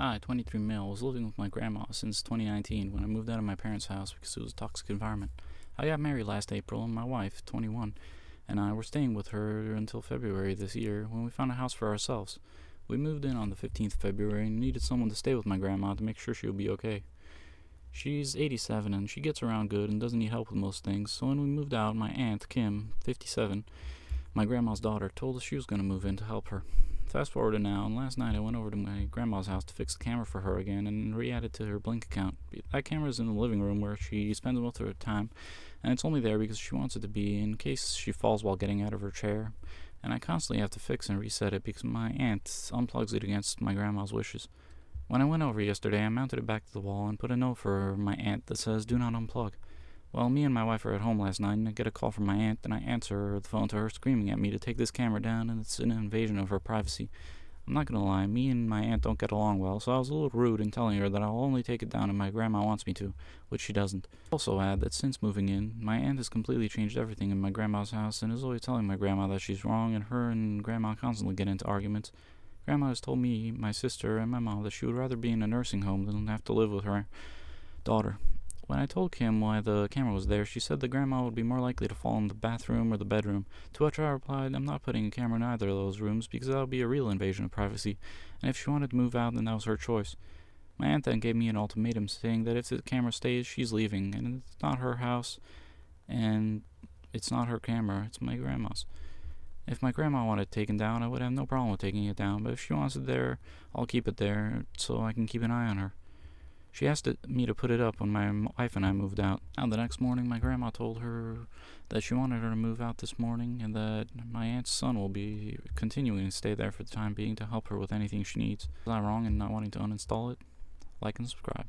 I, 23 male, was living with my grandma since 2019 when I moved out of my parents' house because it was a toxic environment. I got married last April, and my wife, 21, and I were staying with her until February this year when we found a house for ourselves. We moved in on the 15th of February and needed someone to stay with my grandma to make sure she would be okay. She's 87 and she gets around good and doesn't need help with most things, so when we moved out, my aunt, Kim, 57, my grandma's daughter, told us she was going to move in to help her. Fast forward to now, and last night I went over to my grandma's house to fix the camera for her again and re-add it to her Blink account. That camera's in the living room where she spends most of her time, and it's only there because she wants it to be in case she falls while getting out of her chair. And I constantly have to fix and reset it because my aunt unplugs it against my grandma's wishes. When I went over yesterday, I mounted it back to the wall and put a note for my aunt that says, "Do not unplug." Well, me and my wife are at home last night, and I get a call from my aunt, and I answer the phone to her screaming at me to take this camera down, and it's an invasion of her privacy. I'm not gonna lie, me and my aunt don't get along well, so I was a little rude in telling her that I'll only take it down if my grandma wants me to, which she doesn't. I'll also add that since moving in, my aunt has completely changed everything in my grandma's house and is always telling my grandma that she's wrong, and her and grandma constantly get into arguments. Grandma has told me, my sister, and my mom that she would rather be in a nursing home than have to live with her daughter. When I told Kim why the camera was there, she said the grandma would be more likely to fall in the bathroom or the bedroom, to which I replied, I'm not putting a camera in either of those rooms because that would be a real invasion of privacy, and if she wanted to move out, then that was her choice. My aunt then gave me an ultimatum saying that if the camera stays, she's leaving, and it's not her house, and it's not her camera, it's my grandma's. If my grandma wanted it taken down, I would have no problem with taking it down, but if she wants it there, I'll keep it there so I can keep an eye on her. She asked me to put it up when my wife and I moved out. Now, the next morning, my grandma told her that she wanted her to move out this morning and that my aunt's son will be continuing to stay there for the time being to help her with anything she needs. Was I wrong in not wanting to uninstall it? Like and subscribe.